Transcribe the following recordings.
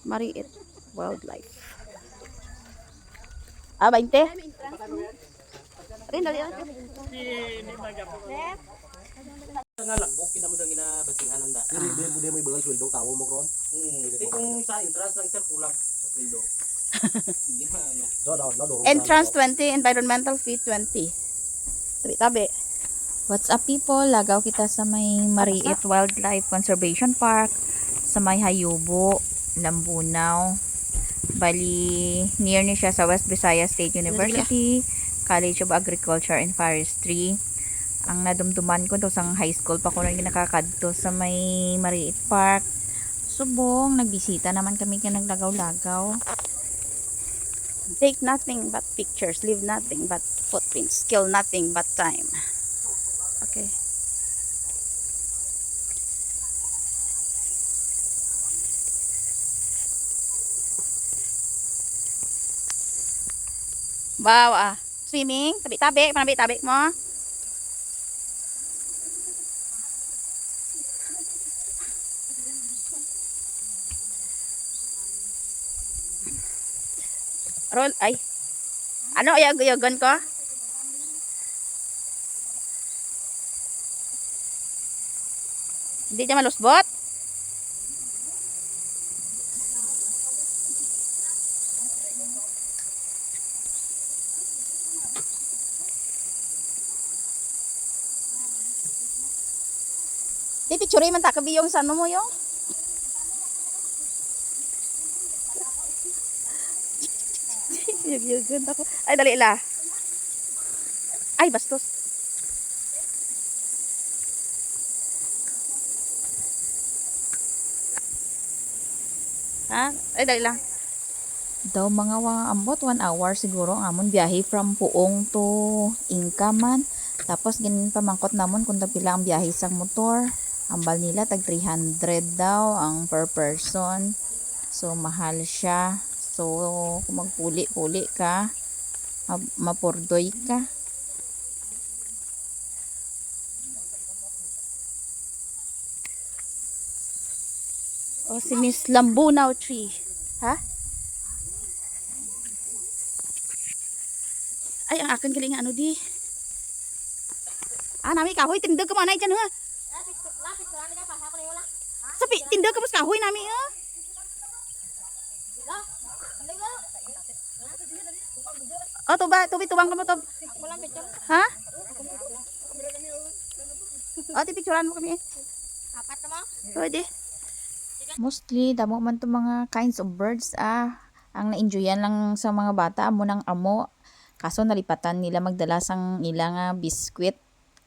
Mariit Wildlife. 20? Rin, dali. Nga lagbok, kita mo lang ginabasihan ng daan. Hindi mo ibagal sweldo, tawo mo kron. Kung sa entrance lang sir, kulang sa sweldo. Hindi pa ano. Entrance 20, environmental fee 20. Tabi-tabi. What's up people? Lagaw kita sa may Mariit Wildlife Conservation Park, sa may Hayubo, Lambunaw. Bali, near ni siya sa West Visayas State University, College of Agriculture and Forestry. Ang nadumduman ko to sang high school pa ko rin nakakadto sa may Mariit Park. Subong, nagbisita naman kami ka naglagaw-lagaw. Take nothing but pictures, leave nothing but footprints, kill nothing but time. Okay. Wow, swimming, tabi-tabi, panabi-tabi mo. Roll, ay. Ano, yagan ko? Hindi niya malusbot? Di picture man takabi yung sa ano mo yung? Yagan ako. Ay, dali la. Ay, bastos. Ha? Ay, dali lang. Daw mga ambot 1 hour siguro ang amon biyahe from Puong to Inka man. Tapos ganin pamangkot namon kung pila ang biyahe sang motor. Ambal nila tag 300 daw ang per person. So mahal siya. So kung magpuli-puli ka, mapurdoy ka. O si Miss Lambunaw Tree. Ha? Ay, ang akin galing ano di. Nami kahoy, tindag ka manay dyan ha. Sabi, tindag ka mas kahoy nami ha. Tubang ka mo to. Ha? Tipicturan mo kami. Apat na mo? Pwede. Mostly, damo man to mga kinds of birds Ang na-enjoyan lang sa mga bata, amo ng amo. Kaso nalipatan nila magdala sang ilang biskwit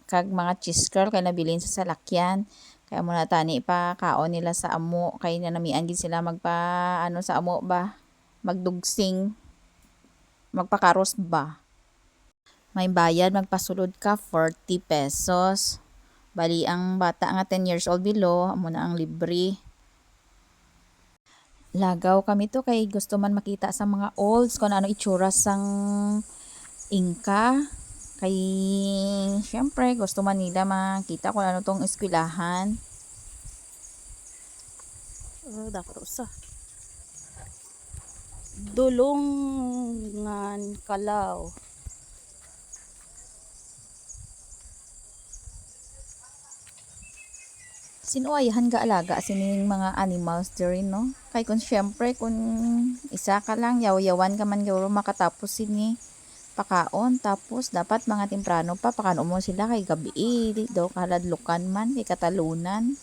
kag mga cheese curl kay nabilin sa salakyan. Kaya muna tani pa kaon nila sa amo kay nanamian gid sila magpa sa amo ba magdugsing magpakaros ba. May bayad magpasulod ka 40 pesos. Bali ang bata nga 10 years old below amo na ang libre. Lagaw kami to kay gusto man makita sa mga olds kung ano itsura sang Inka. Kay syempre gusto man nila makita kung ano tong eskwelahan. Dapat usa. Dulungan Kalaw. Sinuayahan ga alaga sining mga animals din no. Kay kung syempre kung isa ka lang yaw-yawan ka man gawro makatapos sini pakaon tapos dapat mga temprano pa pakano mo sila kay gabi do kaladlukan man kay katalunan.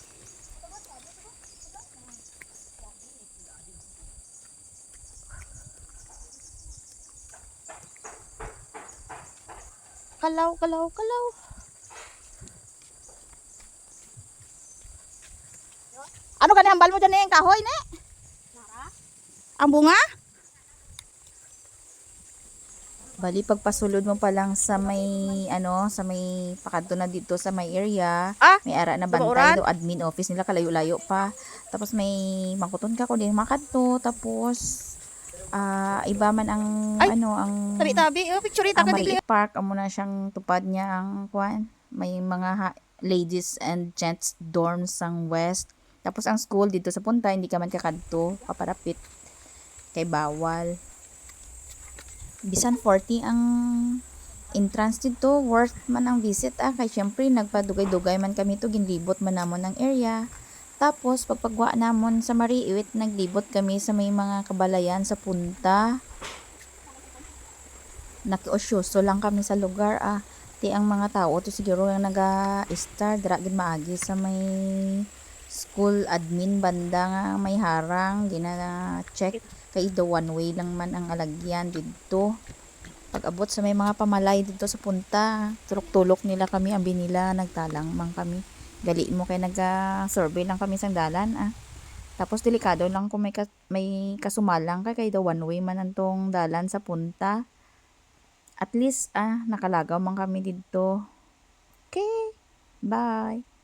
Kalaw. Ano ka hambal mo dyan yung kahoy ne? Ang bunga? Bali pagpasulod mo pa lang sa may sa may pakadto na dito sa may area, may ara na bantay do admin office nila kalayo-layo pa. Tapos may mangkuton ka kun din makadto tapos iba man ang ang tabi-tabi picture ta ka Mariit Park amo na siyang tupad niya ang kuan. May mga ladies and gents dorms sang west. Tapos ang school dito sa punta, hindi ka man kakadto, paparapit. Kay bawal. Bisan 40 ang entrance dito, worth man ang visit kay syempre nagpadugay-dugay man kami to, ginlibot man namon ang area. Tapos pagpagwa namon sa Mariiwit, naglibot kami sa may mga kabalayan sa punta. Nakiosyoso lang kami sa lugar Ti ang mga tao to siguro nga naga-star dira gid maagi sa may school admin banda nga may harang gina-check kay the one way lang man ang alagyan didto. Pag-abot sa may mga pamalay dito sa punta, tulok-tulok nila kami, ambi nila, nagtalang man kami. Gali mo kay naga-survey lang kami sang dalan Tapos delikado lang kung may kasumalang kay the one way man antong dalan sa punta. At least nakalagaw man kami dito. Okay, bye.